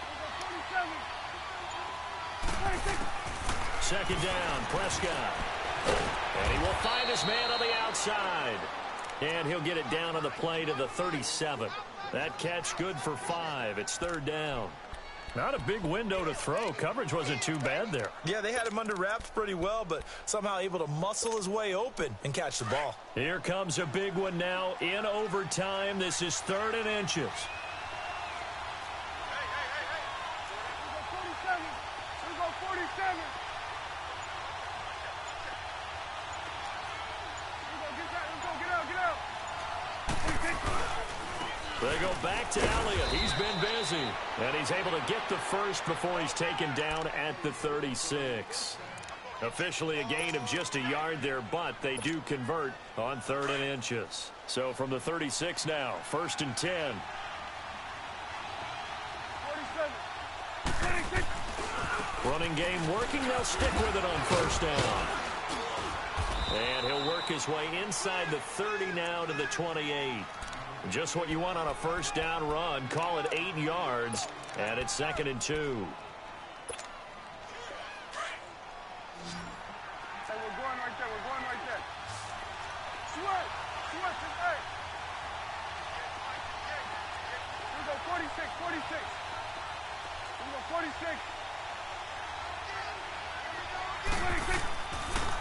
Here we go, 47. 2nd down, Prescott. And he will find his man on the outside. And he'll get it down on the play to the 37. That catch good for 5. It's 3rd down. Not a big window to throw. Coverage wasn't too bad there. Yeah, they had him under wraps pretty well, but somehow able to muscle his way open and catch the ball. Here comes a big one now in overtime. This is 3rd and inches. Here we go, 47. Here we go, 47. back to Elliott. He's been busy. And he's able to get the first before he's taken down at the 36. Officially a gain of just a yard there, but they do convert on 3rd and inches. So from the 36 now, 1st and 10. 47. Running game working. They'll stick with it on 1st down. And he'll work his way inside the 30 now to the 28. Just what you want on a 1st down run. Call it 8 yards, and it's 2nd and 2.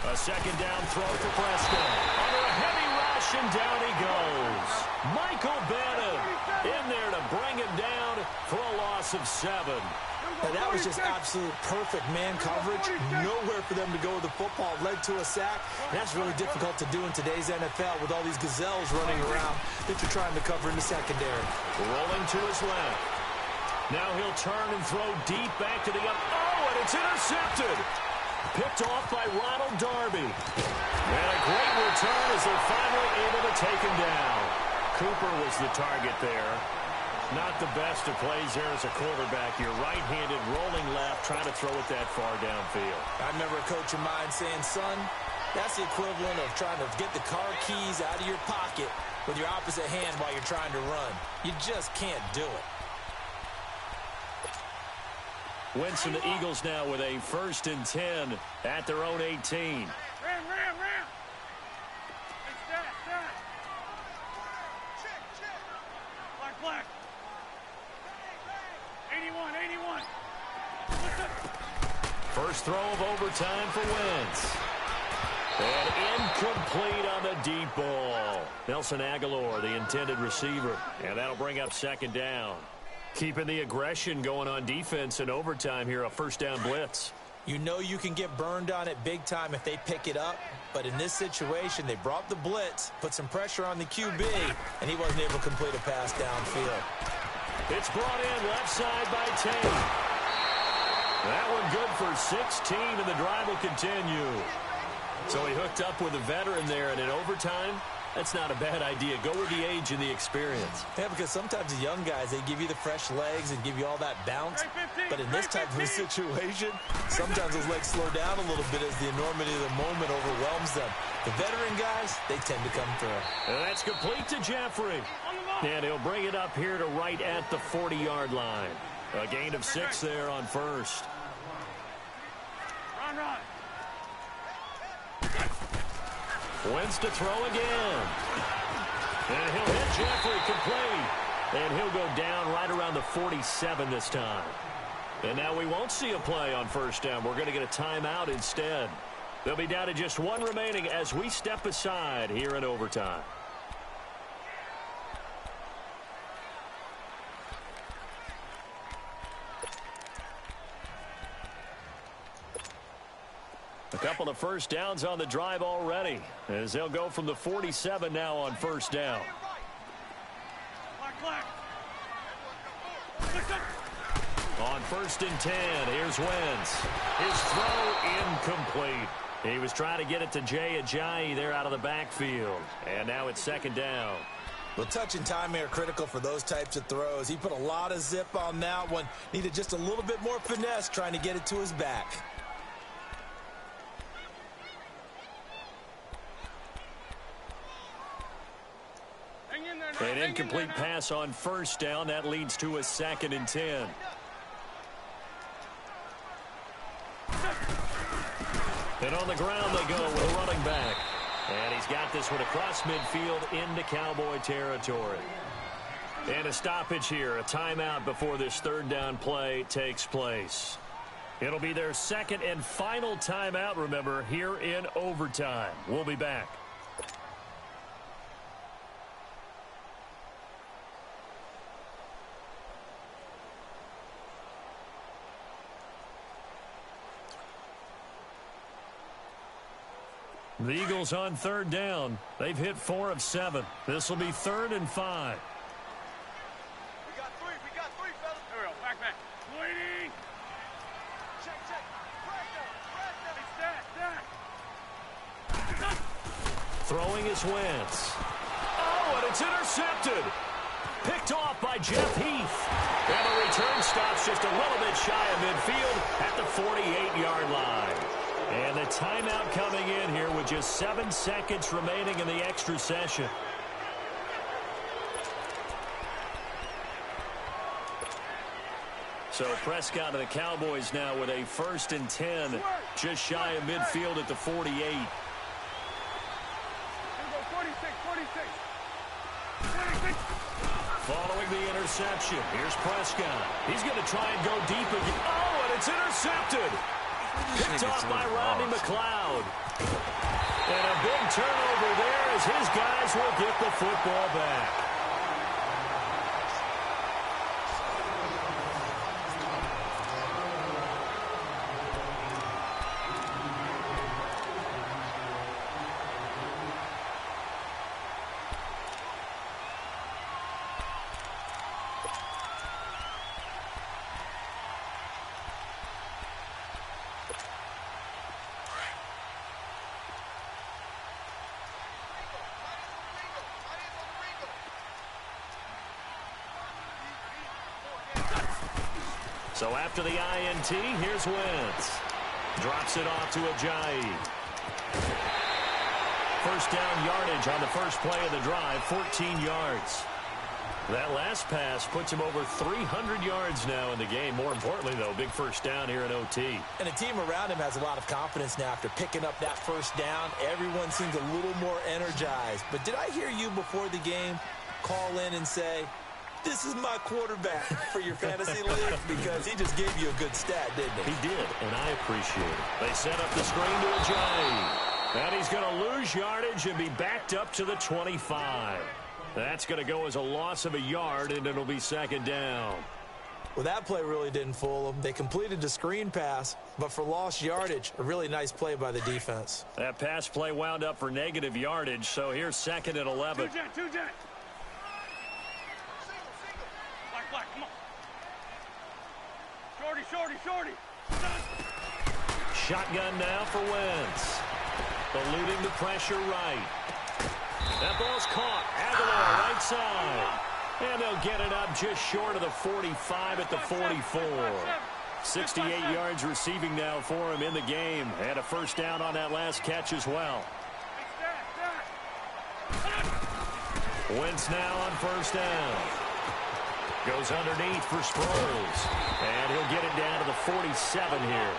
A 2nd down throw for Preston. Under a heavy rush, and down he goes. Michael Bannon in there to bring him down for a loss of 7. And that was just absolute perfect man coverage. Nowhere for them to go with the football. Led to a sack. And that's really difficult to do in today's NFL with all these gazelles running around that you're trying to cover in the secondary. Rolling to his left. Now he'll turn and throw deep back to the up. Oh, and it's intercepted. Picked off by Ronald Darby. And a great return as they're finally able to take him down. Cooper was the target there. Not the best of plays there as a quarterback. You're right-handed, rolling left, trying to throw it that far downfield. I remember a coach of mine saying, son, that's the equivalent of trying to get the car keys out of your pocket with your opposite hand while you're trying to run. You just can't do it. Wentz and the Eagles now with a 1st and 10 at their own 18. Ram. It's that. Black. 81. First throw of overtime for Wentz. And incomplete on the deep ball. Nelson Aguilar, the intended receiver. And that'll bring up 2nd down. Keeping the aggression going on defense in overtime here, a 1st down blitz. You know you can get burned on it big time if they pick it up. But in this situation, they brought the blitz, put some pressure on the QB, and he wasn't able to complete a pass downfield. It's brought in left side by Tate. That one good for 16, and the drive will continue. So he hooked up with a veteran there, and in overtime, that's not a bad idea. Go with the age and the experience. Yeah, because sometimes the young guys, they give you the fresh legs and give you all that bounce. But in this type of a situation, sometimes those legs slow down a little bit as the enormity of the moment overwhelms them. The veteran guys, they tend to come through. And that's complete to Jeffrey. And he'll bring it up here to right at the 40-yard line. A gain of 6 there on 1st. Run. Wentz to throw again. And he'll hit Jeffrey complete. And he'll go down right around the 47 this time. And now we won't see a play on 1st down. We're going to get a timeout instead. They'll be down to just 1 remaining as we step aside here in overtime. A couple of 1st downs on the drive already, as they'll go from the 47 now on 1st down. Black. On 1st and 10, here's Wentz. His throw incomplete. He was trying to get it to Jay Ajayi there out of the backfield. And now it's 2nd down. Well, touch and timing are critical for those types of throws. He put a lot of zip on that one. Needed just a little bit more finesse trying to get it to his back. An incomplete pass on 1st down. That leads to a 2nd and 10. And on the ground they go with a running back. And he's got this one across midfield into Cowboy territory. And a stoppage here, a timeout before this 3rd down play takes place. It'll be their 2nd and final timeout, remember, here in overtime. We'll be back. The Eagles on 3rd down. They've hit 4 of 7. This will be 3rd and 5. Back. Waiting. Check. Throwing is Wentz. Oh, and it's intercepted. Picked off by Jeff Heath. And the return stops just a little bit shy of midfield at the 48-yard line. And the timeout coming in here with just 7 seconds remaining in the extra session. So Prescott and the Cowboys now with a 1st and 10, just shy of midfield at the 48. 46. Following the interception, here's Prescott. He's going to try and go deep again. Oh, and it's intercepted. Picked off by Rodney McLeod. And a big turnover there as his guys will get the football back. So after the INT, here's Wentz. Drops it off to Ajayi. First down yardage on the first play of the drive, 14 yards. That last pass puts him over 300 yards now in the game. More importantly, though, big first down here in OT. And the team around him has a lot of confidence now after picking up that first down. Everyone seems a little more energized. But did I hear you before the game call in and say, this is my quarterback for your fantasy league? Because he just gave you a good stat, didn't he? He did, and I appreciate it. They set up the screen to Ajayi. And he's going to lose yardage and be backed up to the 25. That's going to go as a loss of a yard, and it'll be second down. Well, that play really didn't fool them. They completed the screen pass, but for lost yardage, a really nice play by the defense. That pass play wound up for negative yardage, so here's second and 11. Two jet. Black, come on. Shorty. Shotgun now for Wentz. Eluding the pressure right. That ball's caught. Aguilar right side. And they'll get it up just short of the 45 at the 44. 68 yards receiving now for him in the game. Had a first down on that last catch as well. Wentz now on first down. Goes underneath for Sproles. And he'll get it down to the 47 here.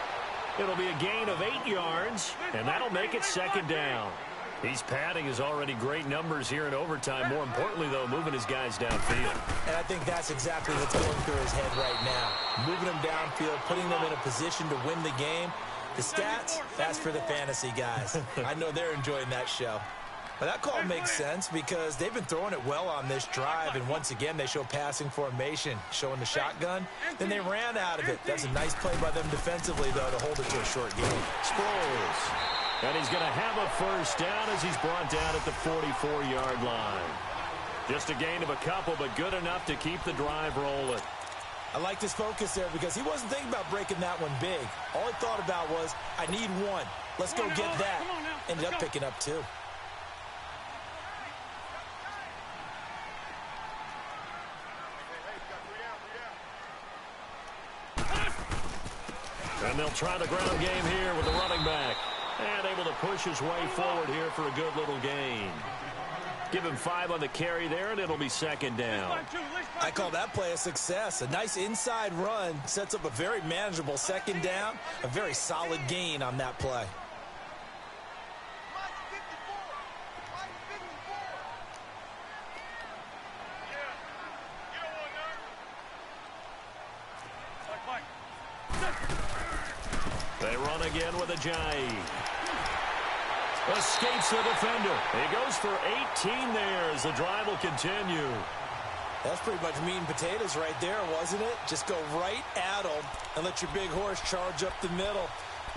It'll be a gain of 8 yards, and that'll make it second down. He's padding his already great numbers here in overtime. More importantly, though, moving his guys downfield. And I think that's exactly what's going through his head right now. Moving them downfield, putting them in a position to win the game. The stats, that's for the fantasy guys. I know they're enjoying that show. But that call makes sense because they've been throwing it well on this drive, and once again they show passing formation, showing the shotgun. Then they ran out of it. That's a nice play by them defensively, though, to hold it to a short game. Sproles. And he's going to have a first down as he's brought down at the 44-yard line. Just a gain of a couple, but good enough to keep the drive rolling. I like his focus there because he wasn't thinking about breaking that one big. All he thought about was, I need one. Let's go get that. Ended up picking up two. And they'll try the ground game here with the running back. And able to push his way forward here for a good little gain. Give him 5 on the carry there, and it'll be second down. I call that play a success. A nice inside run sets up a very manageable second down. A very solid gain on that play. They run again with Ajayi. Escapes the defender. He goes for 18 there as the drive will continue. That's pretty much meat and potatoes right there, wasn't it? Just go right at them and let your big horse charge up the middle.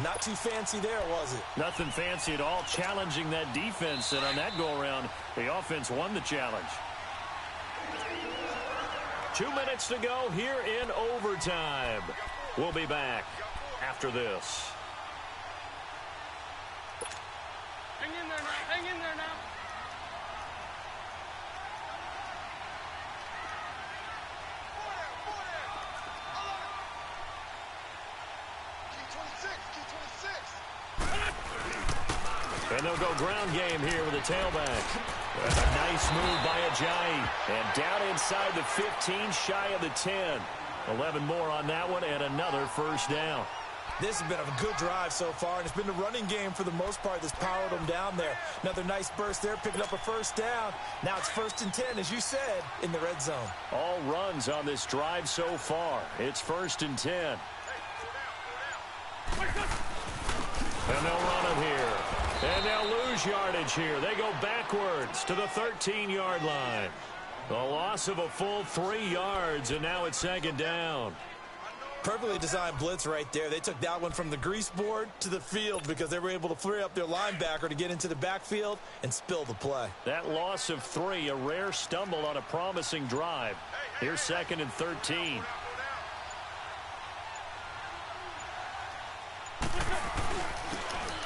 Not too fancy there, was it? Nothing fancy at all. Challenging that defense, and on that go-around, the offense won the challenge. 2 minutes to go here in overtime. We'll be back after this. Hang in there now. Hang in there now. And they'll go ground game here with a tailback. A nice move by Ajayi. And down inside the 15, shy of the 10. 11 more on that one and another first down. This has been a good drive so far, and it's been the running game for the most part that's powered them down there. Another nice burst there, picking up a first down. Now it's 1st and 10, as you said, in the red zone. All runs on this drive so far. It's 1st and 10. And they'll run it here. And they'll lose yardage here. They go backwards to the 13-yard line. A loss of a full 3 yards, and now it's 2nd down. Perfectly designed blitz right there. They took that one from the grease board to the field because they were able to free up their linebacker to get into the backfield and spill the play. That loss of 3, a rare stumble on a promising drive. Here's 2nd and 13.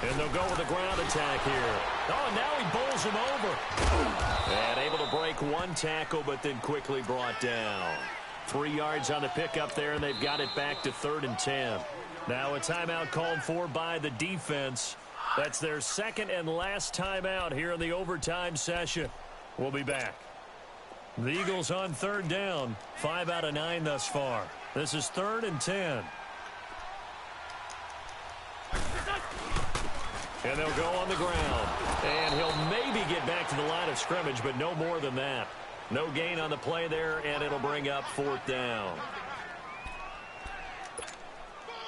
And they'll go with a ground attack here. Oh, now he bowls him over. And able to break 1 tackle, but then quickly brought down. 3 yards on the pickup there, and they've got it back to 3rd and 10. Now a timeout called for by the defense. That's their 2nd and last timeout here in the overtime session. We'll be back. The Eagles on 3rd down. 5 out of 9 thus far. This is 3rd and 10. And they'll go on the ground. And he'll maybe get back to the line of scrimmage, but no more than that. No gain on the play there, and it'll bring up 4th down.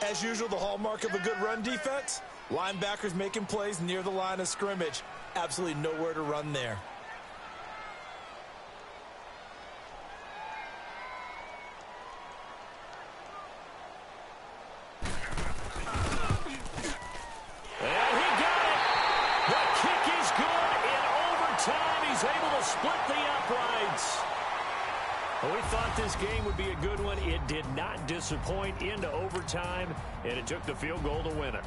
As usual, the hallmark of a good run defense, linebackers making plays near the line of scrimmage. Absolutely nowhere to run there. Split the uprights. Well, we thought this game would be a good one. It did not disappoint into overtime, and it took the field goal to win it.